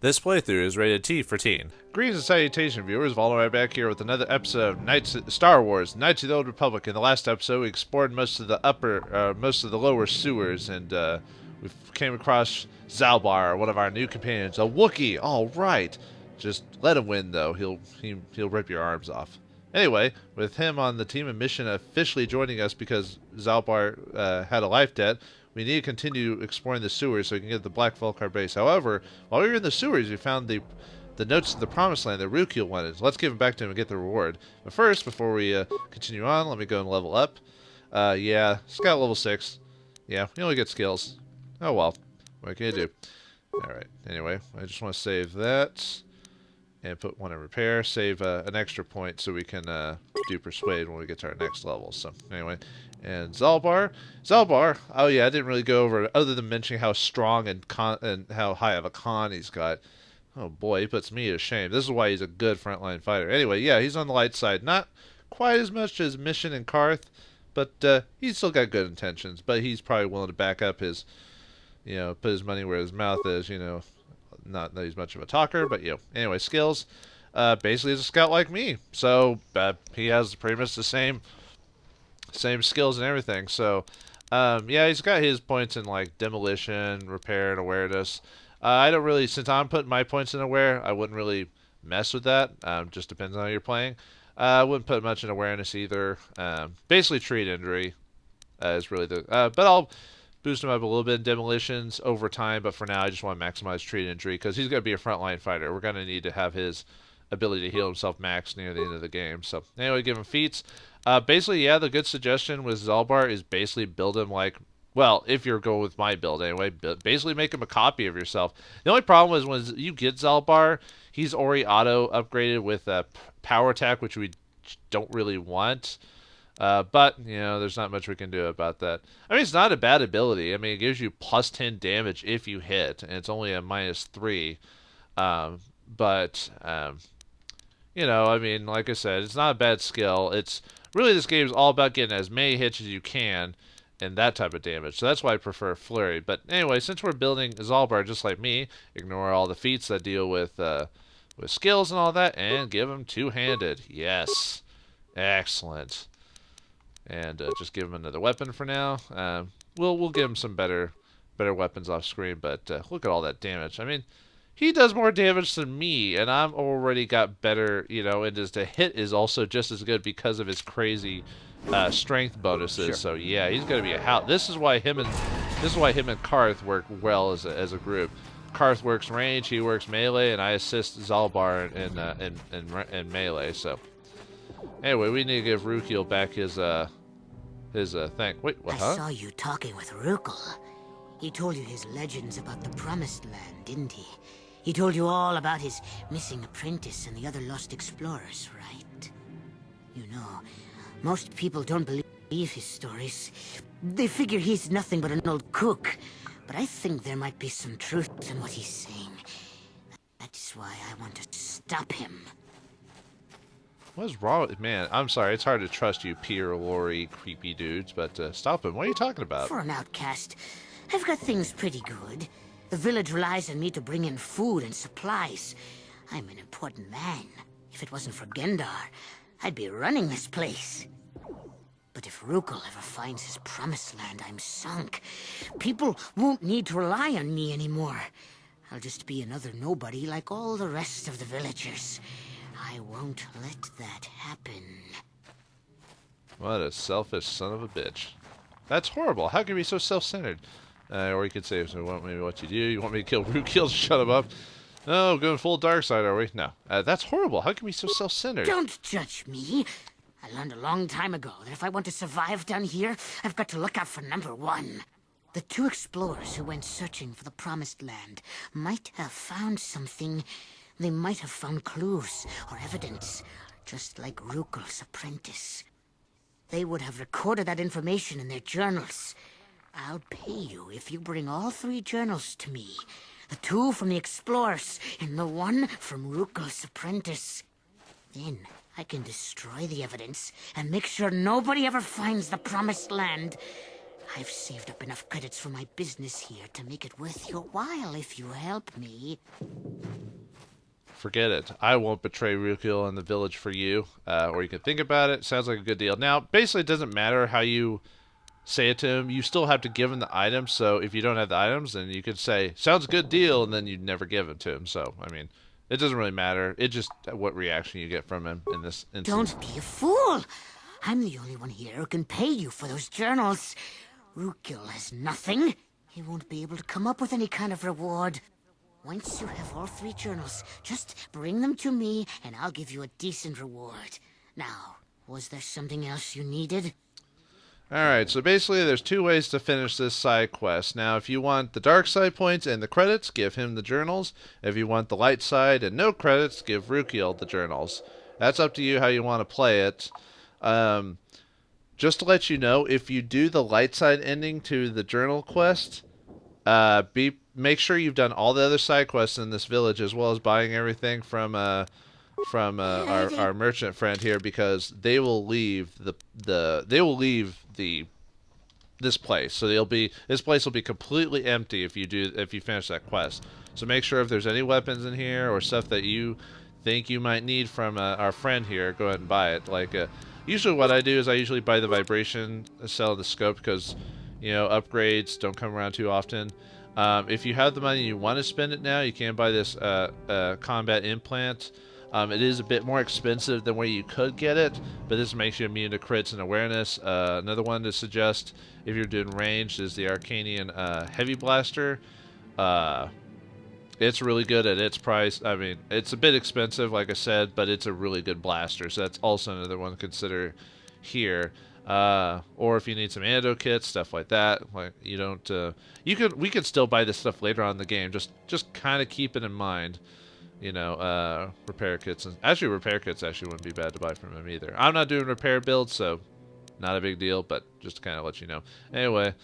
This playthrough is rated T for teen. Greetings and salutation, viewers. Vauldemare back here with another episode of Star Wars: Knights of the Old Republic. In the last episode, we explored most of the lower sewers, and we came across Zaalbar, one of our new companions, a wookie. All right, just let him win, though. He'll rip your arms off. Anyway, with him on the team and Mission officially joining us because Zaalbar had a life debt, we need to continue exploring the sewers so we can get the Black Vulkar base. However, while we were in the sewers, we found the notes of the Promised Land that Rukiel wanted. Let's give them back to him and get the reward. But first, before we continue on, let me go and level up. Yeah, Scout level 6. Yeah, we only get skills. Oh well, what can you do? Alright, anyway, I just want to save that. And put one in repair. Save an extra point so we can do Persuade when we get to our next level. So, anyway. And Zaalbar, oh yeah, I didn't really go over it, other than mentioning how strong and how high of a con he's got. Oh boy, he puts me to shame. This is why he's a good frontline fighter. Anyway, yeah, he's on the light side. Not quite as much as Mission and Karth, but he's still got good intentions. But he's probably willing to back up his, put his money where his mouth is, Not that he's much of a talker, but, Anyway, skills. Basically, he's a scout like me. So, he has pretty much the same skills and everything. So, yeah, he's got his points in, like, demolition, repair, and awareness. I don't really, since I'm putting my points in aware, I wouldn't really mess with that. Just depends on how you're playing. I wouldn't put much in awareness either. Basically, treat injury is really the... but I'll boost him up a little bit in demolitions over time, but for now, I just want to maximize treat injury, because he's going to be a frontline fighter. We're going to need to have his ability to heal himself max near the end of the game. So, anyway, give him feats. Basically, yeah, the good suggestion with Zaalbar is basically build him like, well, if you're going with my build anyway, basically make him a copy of yourself. The only problem is when you get Zaalbar, he's already auto upgraded with power attack, which we don't really want. But, there's not much we can do about that. I mean, it's not a bad ability. I mean, it gives you plus 10 damage if you hit, and it's only a minus 3. I mean, like I said, it's not a bad skill. It's really, this game is all about getting as many hits as you can and that type of damage. So that's why I prefer Flurry. But anyway, since we're building Zaalbar just like me, ignore all the feats that deal with skills and all that, and give him two-handed. Yes. Excellent. And just give him another weapon for now. We'll give him some better weapons off screen, but look at all that damage. I mean, he does more damage than me, and I'm already got better, and the hit is also just as good because of his crazy strength bonuses. Sure. So yeah, he's gonna be a house. This is why him and Karth work well as a group. Karth works range, he works melee, and I assist Zaalbar in melee. So anyway, we need to give Rukiel back his thing. Wait, what? I saw you talking with Rukiel. He told you his legends about the Promised Land, didn't he? He told you all about his missing apprentice and the other lost explorers, right? Most people don't believe his stories. They figure he's nothing but an old cook. But I think there might be some truth in what he's saying. That's why I want to stop him. What's wrong with... Man, I'm sorry. It's hard to trust you, Peter, Lori, creepy dudes, but stop him. What are you talking about? For an outcast, I've got things pretty good. The village relies on me to bring in food and supplies. I'm an important man. If it wasn't for Gendar, I'd be running this place. But if Rukiel ever finds his Promised Land, I'm sunk. People won't need to rely on me anymore. I'll just be another nobody like all the rest of the villagers. I won't let that happen. What a selfish son of a bitch. That's horrible. How can you be so self-centered? Or you could say, so what you do? You want me to kill Rukiel? Shut him up. No, going full dark side, are we? No. That's horrible. How can we be so self-centered? Don't judge me. I learned a long time ago that if I want to survive down here, I've got to look out for number one. The two explorers who went searching for the Promised Land might have found something. They might have found clues or evidence, just like Rukiel's apprentice. They would have recorded that information in their journals. I'll pay you if you bring all 3 journals to me. The 2 from the explorers and the 1 from Rukiel's apprentice. Then I can destroy the evidence and make sure nobody ever finds the Promised Land. I've saved up enough credits for my business here to make it worth your while if you help me. forget it. I won't betray Ryukil and the village for you. Or you can think about it. Sounds like a good deal. Now, basically, it doesn't matter how you say it to him. You still have to give him the items. So if you don't have the items, then you could say, sounds a good deal, and then you'd never give it to him. So, I mean, it doesn't really matter. It's just what reaction you get from him in this instance. Don't be a fool. I'm the only one here who can pay you for those journals. Ryukil has nothing. He won't be able to come up with any kind of reward. Once you have all 3 journals, just bring them to me, and I'll give you a decent reward. Now, was there something else you needed? Alright, so basically there's 2 ways to finish this side quest. Now, if you want the dark side points and the credits, give him the journals. If you want the light side and no credits, give Ryukil the journals. That's up to you how you want to play it. Just to let you know, if you do the light side ending to the journal quest, make sure you've done all the other side quests in this village, as well as buying everything from our merchant friend here, because they will leave this place. So this place will be completely empty if you finish that quest. So make sure if there's any weapons in here or stuff that you think you might need from our friend here, go ahead and buy it. Like usually what I do is I usually buy the vibration cell of the scope, because upgrades don't come around too often. If you have the money and you want to spend it now, you can buy this combat implant. It is a bit more expensive than where you could get it, but this makes you immune to crits and awareness. Another one to suggest if you're doing ranged is the Arcanian Heavy Blaster. It's really good at its price. I mean, it's a bit expensive, like I said, but it's a really good blaster, so that's also another one to consider here. Or if you need some antidote kits, stuff like that. Like we could still buy this stuff later on in the game. Just kind of keep it in mind. Repair kits. Actually, repair kits wouldn't be bad to buy from him either. I'm not doing repair builds, so not a big deal, but just to kind of let you know. Anyway,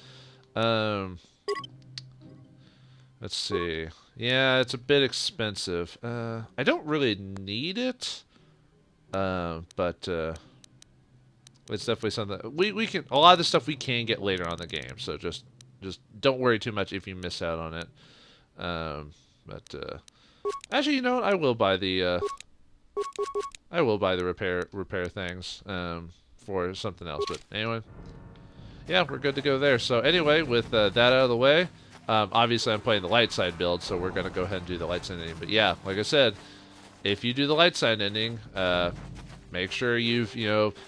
let's see. Yeah, it's a bit expensive. I don't really need it, but it's definitely something we can. A lot of the stuff we can get later on in the game, so just don't worry too much if you miss out on it. Actually, you know what? I will buy the repair things for something else. But anyway, yeah, we're good to go there. So anyway, with that out of the way, obviously I'm playing the light side build, so we're gonna go ahead and do the light side ending. But yeah, like I said, if you do the light side ending, make sure you've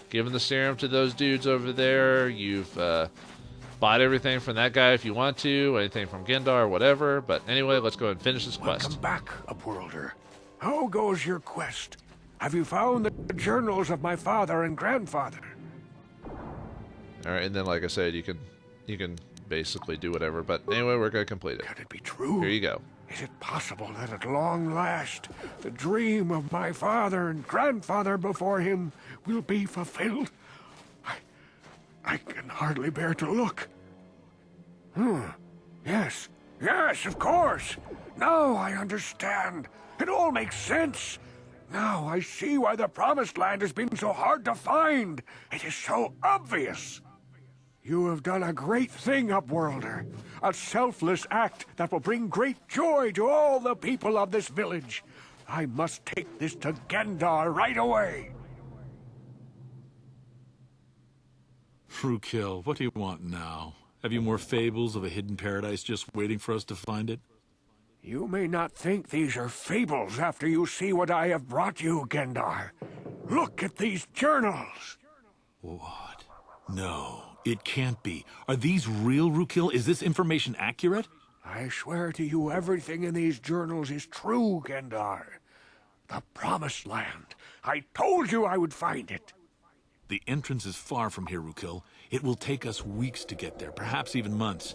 given the serum to those dudes over there. You've bought everything from that guy if you want to, anything from Gendar or whatever. But anyway, let's go ahead and finish this quest. Welcome back, Upworlder. How goes your quest? Have you found the journals of my father and grandfather? All right, and then like I said, you can basically do whatever. But anyway, we're gonna complete it. Could it be true? Here you go. Is it possible that at long last, the dream of my father and grandfather before him will be fulfilled? I can hardly bear to look. Yes, of course. Now I understand. It all makes sense. Now I see why the Promised Land has been so hard to find. It is so obvious. You have done a great thing, Upworlder. A selfless act that will bring great joy to all the people of this village. I must take this to Gendar right away. Ryukil, what do you want now? Have you more fables of a hidden paradise just waiting for us to find it? You may not think these are fables after you see what I have brought you, Gendar. Look at these journals. What? No, it can't be. Are these real, Ryukil? Is this information accurate? I swear to you everything in these journals is true, Gendar. The Promised Land. I told you I would find it. The entrance is far from here, Ryukil. It will take us weeks to get there, perhaps even months.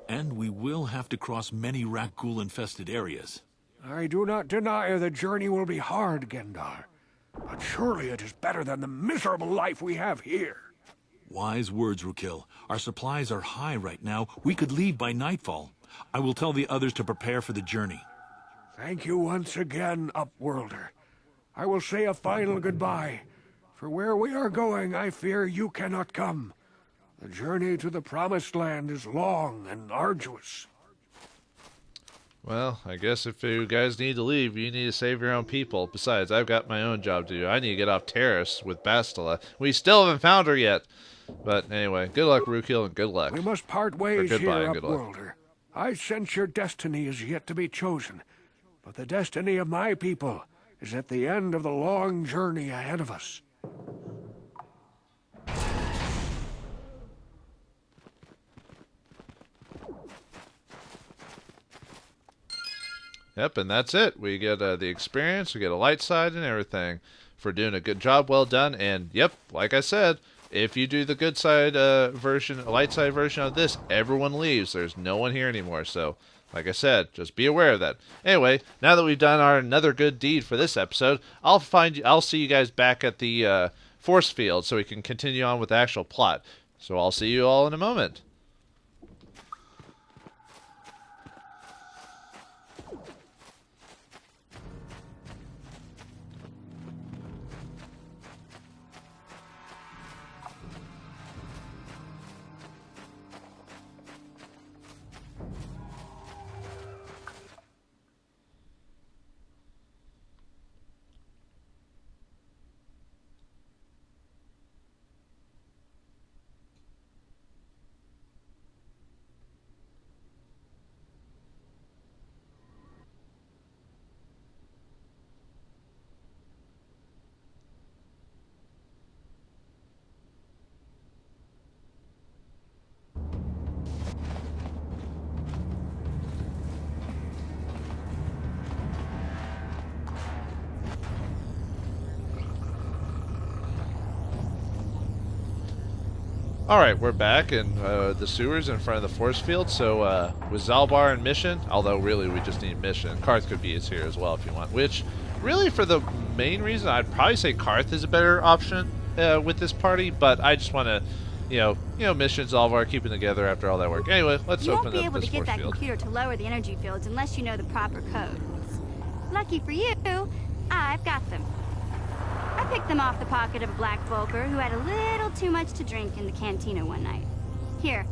And we will have to cross many Rakghoul-infested areas. I do not deny the journey will be hard, Gendar. But surely it is better than the miserable life we have here. Wise words, Ryukil. Our supplies are high right now. We could leave by nightfall. I will tell the others to prepare for the journey. Thank you once again, Upworlder. I will say a final goodbye. For where we are going, I fear you cannot come. The journey to the Promised Land is long and arduous. Well, I guess if you guys need to leave, you need to save your own people. Besides, I've got my own job to do. I need to get off Terrace with Bastila. We still haven't found her yet. But anyway, good luck, Rookil, and good luck. We must part ways goodbye here, and good luck. Upworlder. I sense your destiny is yet to be chosen. But the destiny of my people is at the end of the long journey ahead of us. Yep, and that's it. We get the experience, we get a light side and everything for doing a good job, well done. And yep, like I said, if you do the good side version, light side version of this, everyone leaves. There's no one here anymore. So, like I said, just be aware of that. Anyway, now that we've done our another good deed for this episode, I'll see you guys back at the force field so we can continue on with the actual plot. So I'll see you all in a moment. Alright, we're back in the sewers in front of the force field. So with Zaalbar and Mission, although really we just need Mission. Karth could be here as well if you want. Which, really for the main reason, I'd probably say Karth is a better option with this party. But I just want to, you know, Mission, Zaalbar, keeping together after all that work. Anyway, let's open up this force field. You won't be able to get that computer to lower the energy fields unless you know the proper codes. Lucky for you, I've got them. I picked them off the pocket of a Black Vulkar who had a little too much to drink in the cantina one night. Here,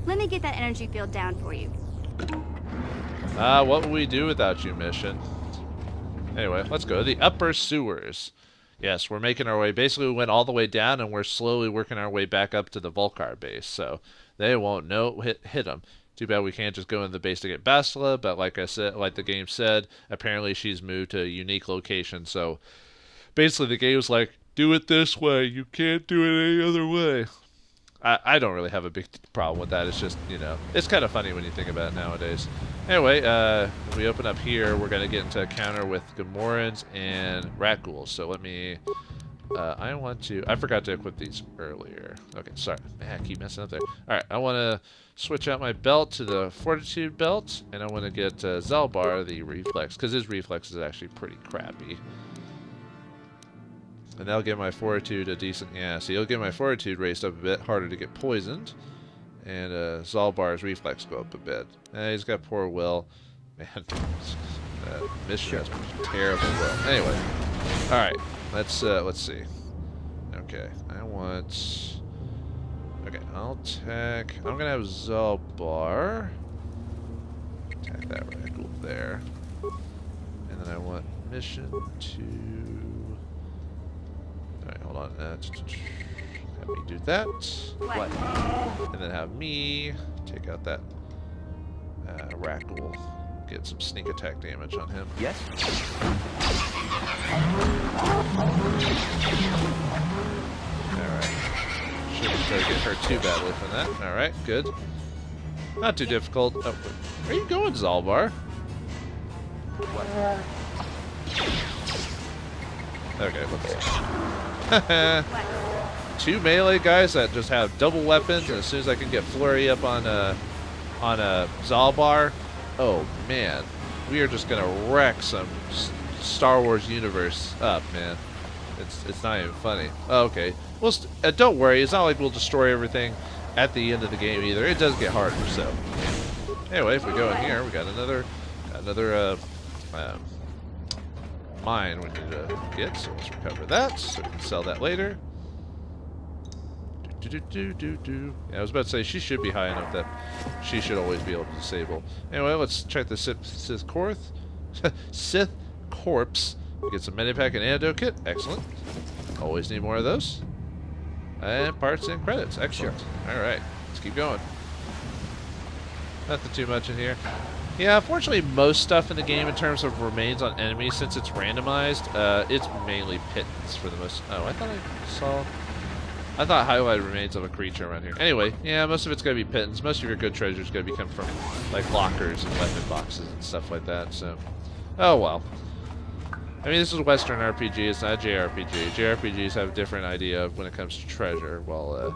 let me get that energy field down for you. What would we do without you, Mission? Anyway, let's go to the upper sewers. Yes, we're making our way. Basically, we went all the way down, and we're slowly working our way back up to the Vulkar base. So they won't know hit them. Too bad we can't just go in the base to get Bastila. But like I said, like the game said, apparently she's moved to a unique location. So basically, the game's like, do it this way. You can't do it any other way. I don't really have a big problem with that. It's just, you know, it's kind of funny when you think about it nowadays. Anyway, if we open up here, we're going to get into a counter with Gamorreans and Rat Ghouls. So let me, I forgot to equip these earlier. Okay, sorry. Man, I keep messing up there. Alright, I want to switch out my belt to the Fortitude belt, and I want to get Zaalbar the Reflex, because his Reflex is actually pretty crappy. And that'll give my Fortitude a decent... Yeah, so you'll get my Fortitude raised up a bit, harder to get poisoned. And Zaalbar's Reflex go up a bit. He's got poor will. Man, Mission has terrible will. Anyway. Alright, let's see. Okay, I want... Okay, I'll attack... I'm gonna have Zaalbar. Attack that Rat Ghoul there. And then I want Mission to... Alright, hold on. Have me do that. What? And then have me take out that Rat Ghoul. Get some sneak attack damage on him. Yes? Alright. Shouldn't try to get hurt too badly from that. Alright, good. Not too difficult. Oh, where are you going, Zaalbar? Okay, let's see. Two melee guys that just have double weapons, and as soon as I can get Flurry up on a Zaalbar, oh man, we are just gonna wreck some Star Wars universe up, man. It's not even funny. Oh, okay, well, don't worry. It's not like we'll destroy everything at the end of the game either. It does get harder. So anyway, if we go in here, we got another mine we need to get. So let's recover that so we can sell that later. Yeah, I was about to say she should be high enough that she should always be able to disable. Anyway, let's check the Sith corpse. Get some medipack and antidote kit. Excellent. Always need more of those. And parts and credits. Excellent. Sure. All right, let's keep going. Nothing too much in here. Yeah, unfortunately, most stuff in the game in terms of remains on enemies, since it's randomized, it's mainly pittance for the most. Oh, I thought highlighted remains of a creature around here. Anyway, yeah, most of it's gonna be pittance. Most of your good treasure is gonna be coming from like lockers and weapon boxes and stuff like that. So, oh well. I mean, this is a Western RPG. It's not a JRPG. JRPGs have a different idea when it comes to treasure. Well,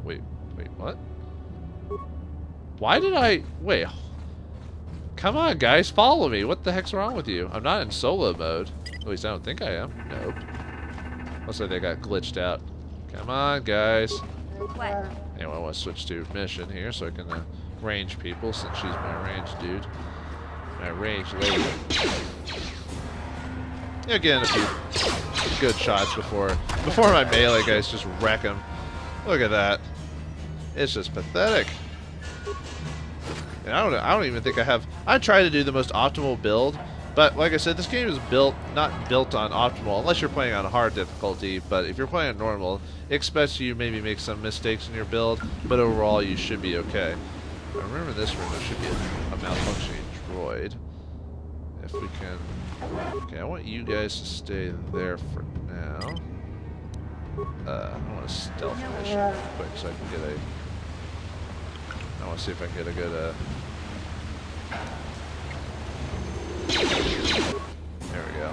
wait, what? Why did I... Wait. Come on, guys. Follow me. What the heck's wrong with you? I'm not in solo mode. At least I don't think I am. Nope. Looks like they got glitched out. Come on, guys. What? Anyway, I want to switch to mission here so I can range people since she's my range dude. My range lady. Again, a few good shots before my melee guys just wreck him. Look at that. It's just pathetic. And I don't even think I have... I try to do the most optimal build, but like I said, this game is not built on optimal, unless you're playing on hard difficulty, but if you're playing on normal, it expects you maybe make some mistakes in your build, but overall you should be okay. I remember in this room there should be a malfunctioning droid. If we can... Okay, I want you guys to stay there for now. I want to stealth mission real quick so I can get a... I want to see if I can get a good, there we go.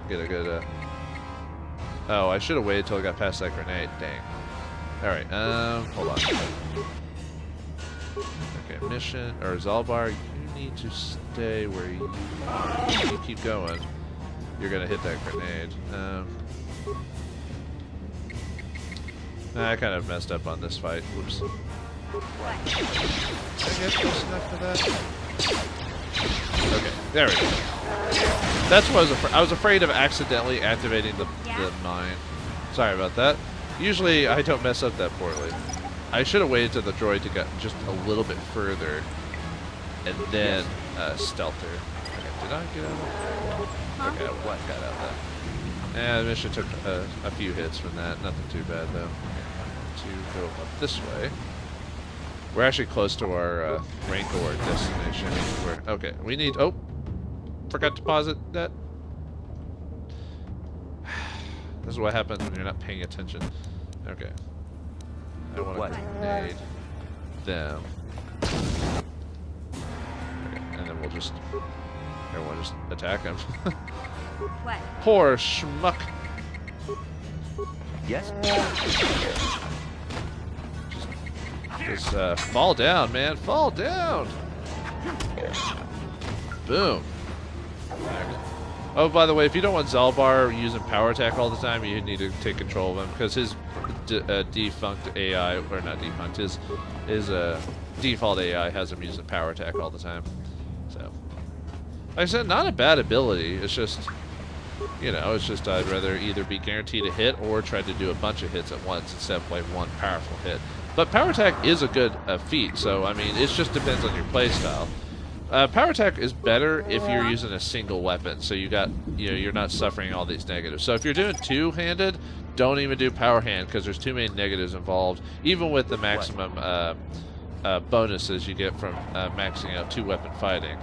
Get a good, Oh, I should have waited till I got past that grenade. Dang. Alright, hold on. Okay, mission, or Zaalbar, you need to stay where you are. If you keep going, you're gonna hit that grenade. I kind of messed up on this fight. Whoops. Did I get close enough for that? Okay, there we go. That's what I was afraid of accidentally activating the mine. Sorry about that. Usually I don't mess up that poorly. I should have waited till the droid to get just a little bit further and then stealth her. Okay, did I get out of that? Okay, what got out of that? Yeah, the mission took a few hits from that. Nothing too bad though. Okay, to go up this way. We're actually close to our Rancor destination. Okay, we need... Oh! Forgot to pause it. That. This is what happens when you're not paying attention. Okay. I want to grenade them. Okay, and then we'll just... Everyone just attack him. What? Poor schmuck. Yes? Just fall down, man. Fall down. Boom. Oh, by the way, if you don't want Zaalbar using power attack all the time, you need to take control of him because his defunct AI, or not defunct, his default AI has him using power attack all the time. So, like I said, not a bad ability. It's just, you know, it's just I'd rather either be guaranteed a hit or try to do a bunch of hits at once instead of like one powerful hit. But power attack is a good feat, so I mean, it just depends on your playstyle. Power attack is better if you're using a single weapon, so you're not suffering all these negatives. So if you're doing two-handed, don't even do power hand because there's too many negatives involved, even with the maximum bonuses you get from maxing out two-weapon fighting.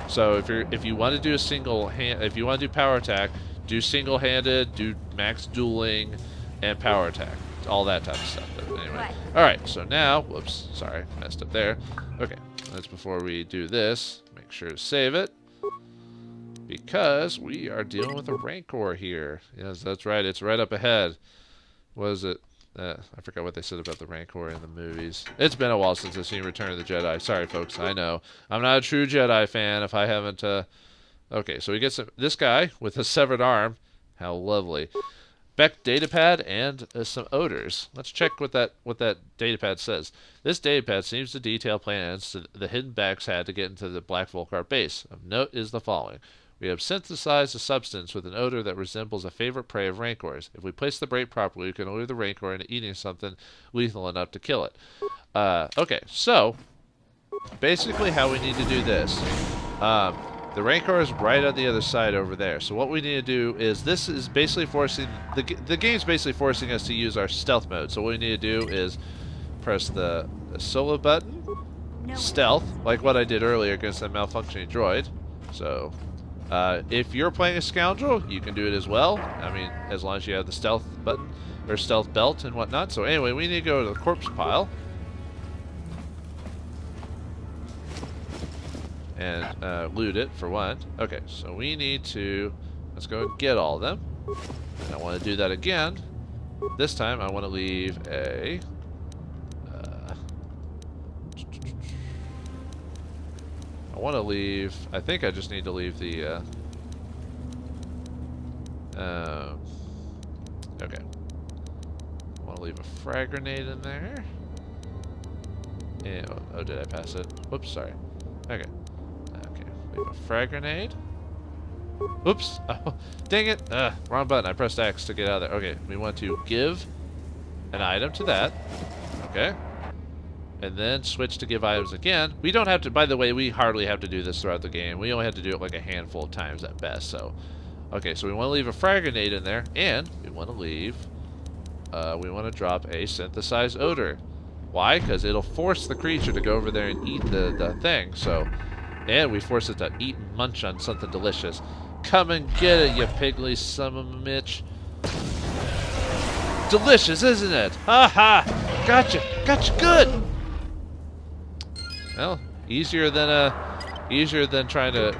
So if you want to do a single hand, if you want to do power attack, do single-handed, do max dueling, and power attack. All that type of stuff. But anyway. Alright, so now, whoops, sorry, messed up there. Okay, that's before we do this. Make sure to save it. Because we are dealing with a Rancor here. Yes, that's right, it's right up ahead. What is it? I forgot what they said about the Rancor in the movies. It's been a while since I've seen Return of the Jedi. Sorry, folks, I know. I'm not a true Jedi fan if I haven't... Okay, so we get this guy with a severed arm. How lovely. Beck datapad and some odors. Let's check what that datapad says. This datapad seems to detail plans to the hidden Becks had to get into the Black Vulkar base. Of note is the following. We have synthesized a substance with an odor that resembles a favorite prey of Rancors. If we place the bait properly, we can lure the Rancor into eating something lethal enough to kill it. Okay, so basically how we need to do this. The Rancor is right on the other side over there. So what we need to do is, this is basically forcing, the game's basically forcing us to use our stealth mode. So what we need to do is press the solo button, stealth, like what I did earlier against that malfunctioning droid. So if you're playing a scoundrel, you can do it as well. I mean, as long as you have the stealth button, or stealth belt and whatnot. So anyway, we need to go to the corpse pile. And loot it, for one. Okay, so we need to, let's go and get all of them. And I want to do that again. This time, I want to leave a... I think I just need to leave the, okay. I want to leave a frag grenade in there. And, oh, did I pass it? Whoops, sorry. Okay. Okay, leave a frag grenade. Oops. Oh, dang it. Wrong button. I pressed X to get out of there. Okay, we want to give an item to that. Okay. And then switch to give items again. We don't have to, by the way, we hardly have to do this throughout the game. We only have to do it like a handful of times at best, so. Okay, so we want to leave a frag grenade in there, and we want to leave, we want to drop a synthesized odor. Why? Because it'll force the creature to go over there and eat the thing, so. And we force it to eat and munch on something delicious. Come and get it, you pigly son of a bitch. Delicious, isn't it? Ha ha! Gotcha! Gotcha good! Well, easier than trying to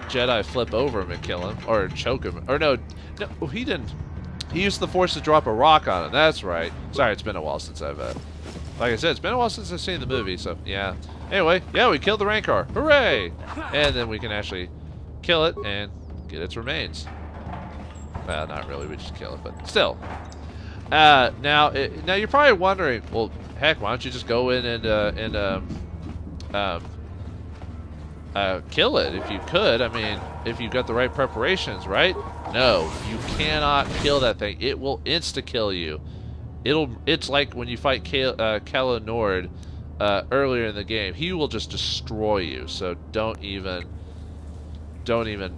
Jedi flip over him and kill him, or choke him, or no, he didn't. He used the Force to drop a rock on him. That's right. Sorry, it's been a while since I've, like I said, it's been a while since I've seen the movie. So yeah. Anyway, yeah, we killed the Rancor. Hooray! And then we can actually kill it and get its remains. Well, not really. We just kill it, but still. Now you're probably wondering, well, heck, why don't you just go in and kill it if you could? I mean, if you've got the right preparations, right? No, you cannot kill that thing. It will insta-kill you. It's like when you fight Calo Nord earlier in the game. He will just destroy you. So don't even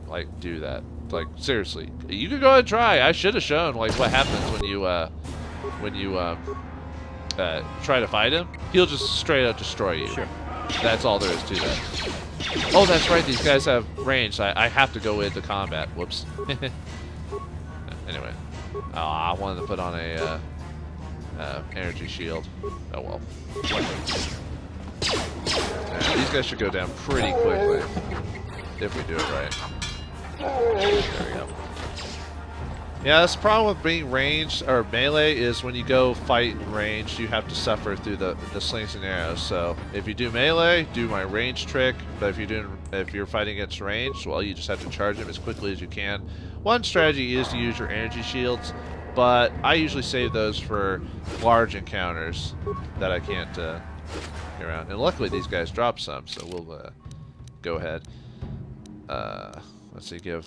like do that. Like seriously, you can go ahead and try. I should have shown like what happens when you try to fight him. He'll just straight up destroy you. Sure. That's all there is to that. Oh, that's right. These guys have range. So I have to go into combat. Whoops. Anyway, I wanted to put on a energy shield. Oh well. These guys should go down pretty quickly if we do it right. There we go. Yeah, that's the problem with being ranged or melee is when you go fight ranged, you have to suffer through the slings and arrows. So if you do melee, do my range trick. But if you're fighting against ranged, well, you just have to charge them as quickly as you can. One strategy is to use your energy shields, but I usually save those for large encounters that I can't get around. And luckily, these guys drop some, so we'll go ahead. Let's see, give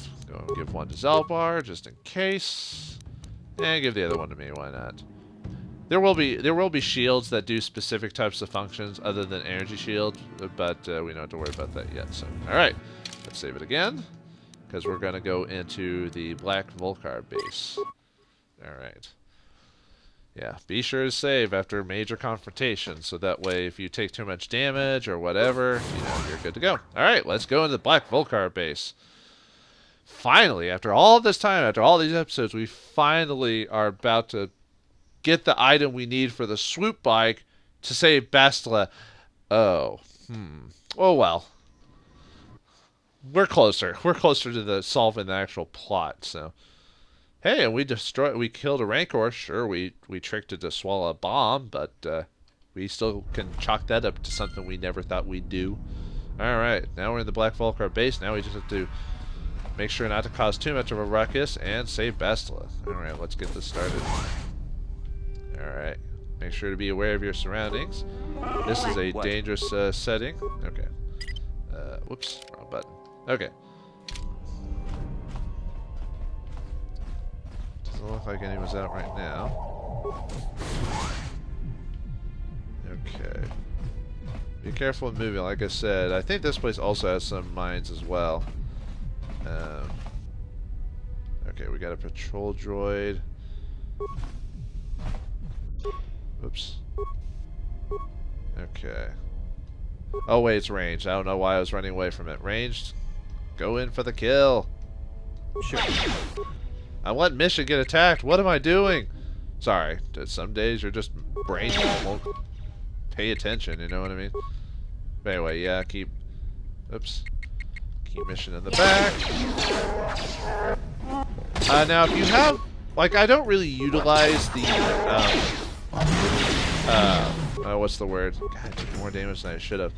one to Zaalbar just in case, and give the other one to me. Why not? There will be shields that do specific types of functions other than energy shield, but we don't have to worry about that yet. So, all right, let's save it again because we're gonna go into the Black Vulkar base. All right. Yeah, be sure to save after major confrontation, so that way if you take too much damage or whatever, you're good to go. All right, let's go into the Black Vulkar base. Finally, after all this time, after all these episodes, we finally are about to get the item we need for the swoop bike to save Bastila. Oh, oh well. We're closer. We're closer to solving the actual plot, so... Hey, and we killed a Rancor. Sure, we tricked it to swallow a bomb, but we still can chalk that up to something we never thought we'd do. Alright, now we're in the Black Vulkar base. Now we just have to make sure not to cause too much of a ruckus and save Bastila. Alright, let's get this started. Alright, make sure to be aware of your surroundings. This is a dangerous setting. Okay. Whoops, wrong button. Okay. Doesn't look like anyone's out right now. Okay. Be careful in moving, like I said. I think this place also has some mines as well. Okay, we got a patrol droid. Oops. Okay. Oh wait, it's ranged. I don't know why I was running away from it. Ranged. Go in for the kill. Sure. I let Mission get attacked. What am I doing? Sorry. Some days you're just brain won't pay attention. You know what I mean? But anyway, yeah. Keep. Oops. Keep Mission in the back. Now, if you have, like, I don't really utilize the. What's the word? God, I took more damage than I should have.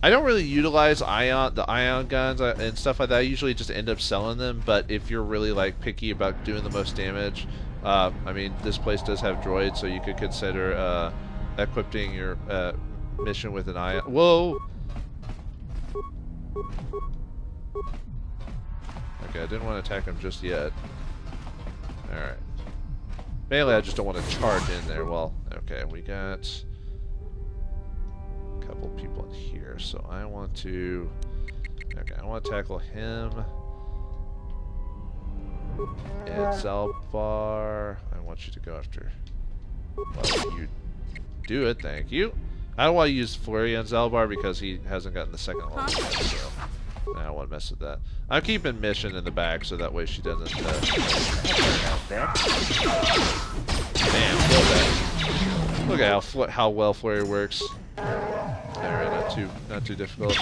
I don't really utilize the ion guns and stuff like that. I usually just end up selling them. But if you're really like picky about doing the most damage, I mean, this place does have droids, so you could consider equipping your Mission with an ion. Whoa! Okay, I didn't want to attack him just yet. All right. Mainly, I just don't want to charge in there. Well, okay, we got a couple people in here, so I want to. Okay, I want to tackle him and Zaalbar. I want you to go after. Well, you do it, thank you. I don't want to use Flurry on Zaalbar because he hasn't gotten the second level yet, so I don't want to mess with that. I'm keeping Mission in the back so that way she doesn't. Damn, kill that. Look at how well Flurry works. Alright, not too difficult.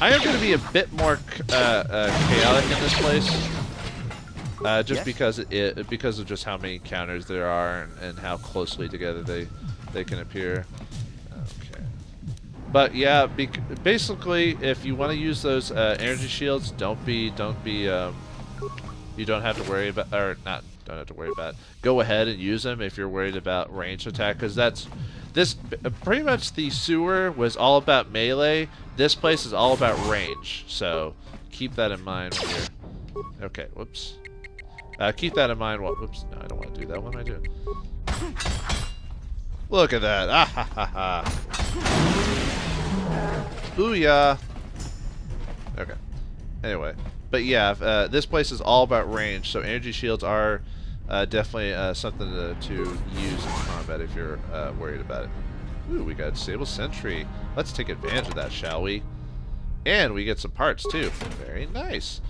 I am going to be a bit more chaotic in this place. Just because of just how many counters there are and how closely together they can appear. Okay, but yeah, basically, if you want to use those energy shields, you don't have to worry about, or not, don't have to worry about. Go ahead and use them if you're worried about range attack, because pretty much the sewer was all about melee. This place is all about range, so keep that in mind when you're. Okay, whoops. Keep that in mind. Well, whoops. No, I don't want to do that. What am I doing? Look at that. Ah ha ha ha. Booyah. Okay. Anyway. But yeah, this place is all about range, so energy shields are definitely something to use in combat if you're worried about it. Ooh, we got Disable Sentry. Let's take advantage of that, shall we? And we get some parts, too. Very nice.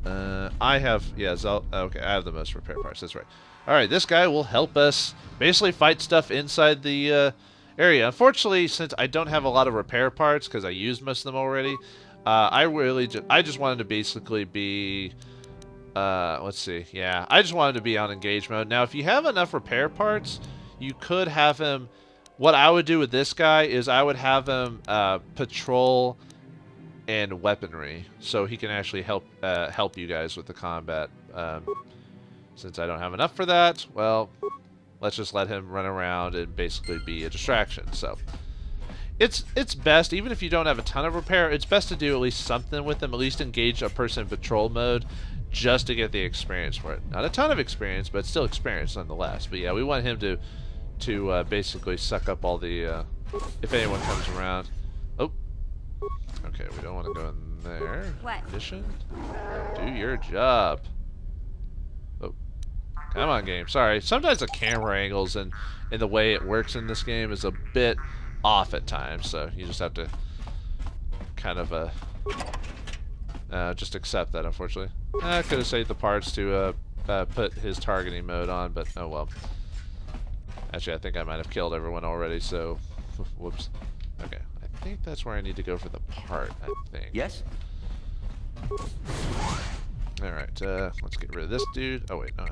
I have, yeah, okay, I have the most repair parts, that's right. Alright, this guy will help us basically fight stuff inside the area. Unfortunately, since I don't have a lot of repair parts, because I used most of them already, I just wanted to basically be, let's see, yeah, I just wanted to be on engage mode. Now, if you have enough repair parts, you could have him, what I would do with this guy is I would have him patrol and weaponry, so he can actually help you guys with the combat. Since I don't have enough for that, well, let's just let him run around and basically be a distraction. So it's best, even if you don't have a ton of repair, it's best to do at least something with him, at least engage a person in patrol mode, just to get the experience for it. Not a ton of experience, but still experience nonetheless. But yeah, we want him to basically suck up all the, if anyone comes around. Oh. Okay, we don't want to go in there. What? Mission? Do your job. Oh. Come on, game. Sorry. Sometimes the camera angles and the way it works in this game is a bit off at times, so you just have to kind of just accept that, unfortunately. I could have saved the parts to put his targeting mode on, but oh well. Actually, I think I might have killed everyone already, so whoops. Okay. I think that's where I need to go for the part, I think. Yes? Alright, let's get rid of this dude. Oh wait, no.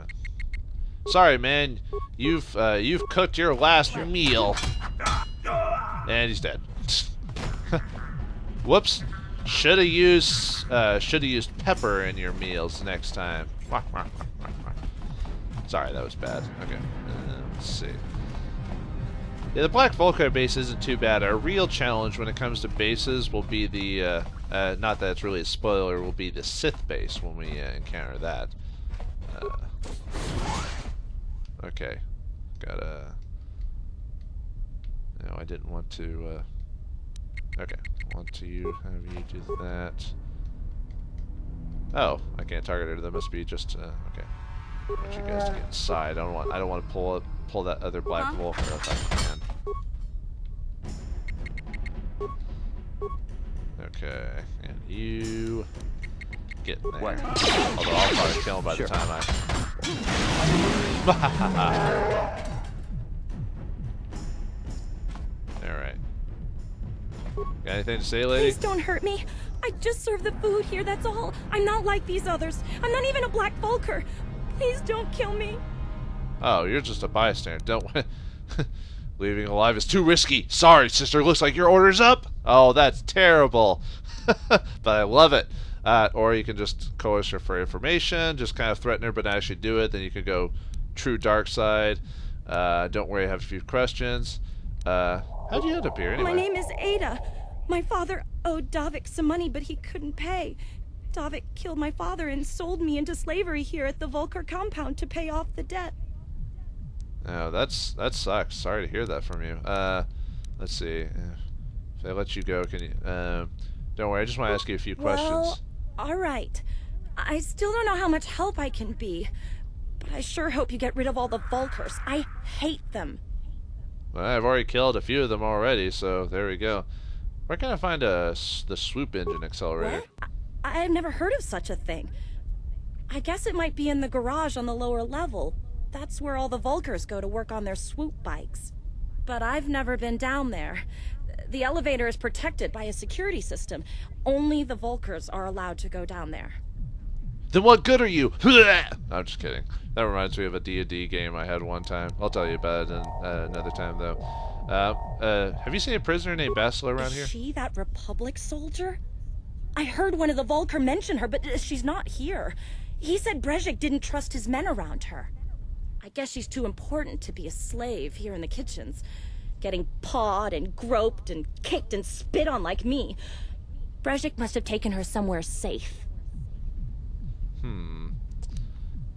Sorry man, you've cooked your last meal. And he's dead. Whoops. Should have used pepper in your meals next time. Sorry, that was bad. Okay. Let's see. Yeah, the Black Vulkar base isn't too bad. Our real challenge when it comes to bases will be the, not that it's really a spoiler, will be the Sith base when we encounter that. Okay. Gotta... No, I didn't want to... Okay. Want to have you do that. Oh, I can't target her. That must be just... okay. I want you guys to get inside. I don't want to pull that other Black Vulkar if I can. Okay, and you get in there. Although I'll probably kill him by the time Alright. Got anything to say, lady? Please don't hurt me. I just serve the food here, that's all. I'm not like these others. I'm not even a Black Vulkar. Please don't kill me. Oh, you're just a bystander. Don't... Leaving alive is too risky. Sorry, sister. Looks like your order's up. Oh, that's terrible. But I love it. Or you can just coerce her for information, just kind of threaten her, but not actually do it. Then you could go true dark side. Don't worry, I have a few questions. How'd you end up here anyway? My name is Ada. My father owed Davik some money, but he couldn't pay. Davik killed my father and sold me into slavery here at the Vulkar compound to pay off the debt. Oh, that sucks. Sorry to hear that from you. Let's see. If I let you go, can you... don't worry, I just want to ask you a few questions. Well, alright. I still don't know how much help I can be, but I sure hope you get rid of all the Vulkars. I hate them. Well, I've already killed a few of them already, so there we go. Where can I find the swoop engine accelerator? What? I've never heard of such a thing. I guess it might be in the garage on the lower level. That's where all the Vulkars go to work on their swoop bikes. But I've never been down there. The elevator is protected by a security system. Only the Vulkars are allowed to go down there. Then what good are you? I'm just kidding. That reminds me of a D&D game I had one time. I'll tell you about it another time, though. Have you seen a prisoner named Bastila around here? Is she that Republic soldier? I heard one of the Vulkar mention her, but she's not here. He said Brejik didn't trust his men around her. I guess she's too important to be a slave here in the kitchens, getting pawed and groped and kicked and spit on like me. Brejik must have taken her somewhere safe.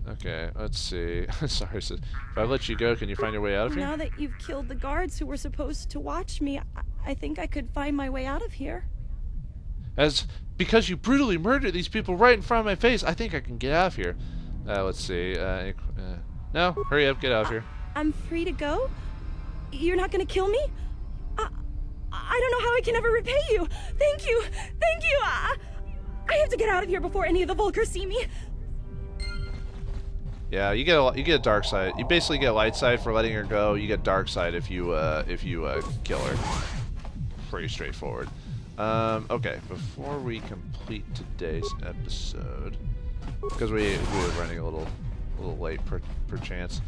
Okay, let's see. Sorry, sis. If I let you go, can you find your way out of here? Now that you've killed the guards who were supposed to watch me, I think I could find my way out of here. Because you brutally murdered these people right in front of my face, I think I can get out of here. Let's see. No, hurry up, get out of here. I'm free to go? You're not gonna kill me? I don't know how I can ever repay you. Thank you. Thank you. I have to get out of here before any of the Vulkars see me. Yeah, you get a dark side. You basically get light side for letting her go. You get dark side if you kill her. Pretty straightforward. Okay, before we complete today's episode, because we were running a little late per chance.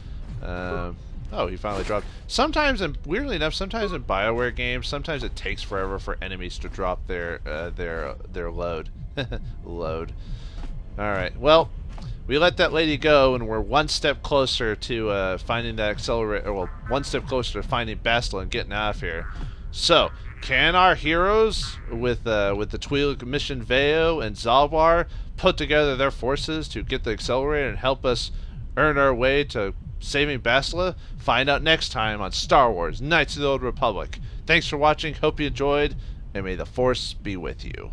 Oh, he finally dropped. Sometimes, and weirdly enough, sometimes in BioWare games, sometimes it takes forever for enemies to drop their load. Load. All right. Well, we let that lady go, and we're one step closer to finding that accelerator. Well, one step closer to finding Bastila and getting out of here. So, can our heroes with the Twi'lek Mission Vao and Zaalbar put together their forces to get the accelerator and help us earn our way to saving Bastila? Find out next time on Star Wars: Knights of the Old Republic. Thanks for watching. Hope you enjoyed, and may the Force be with you.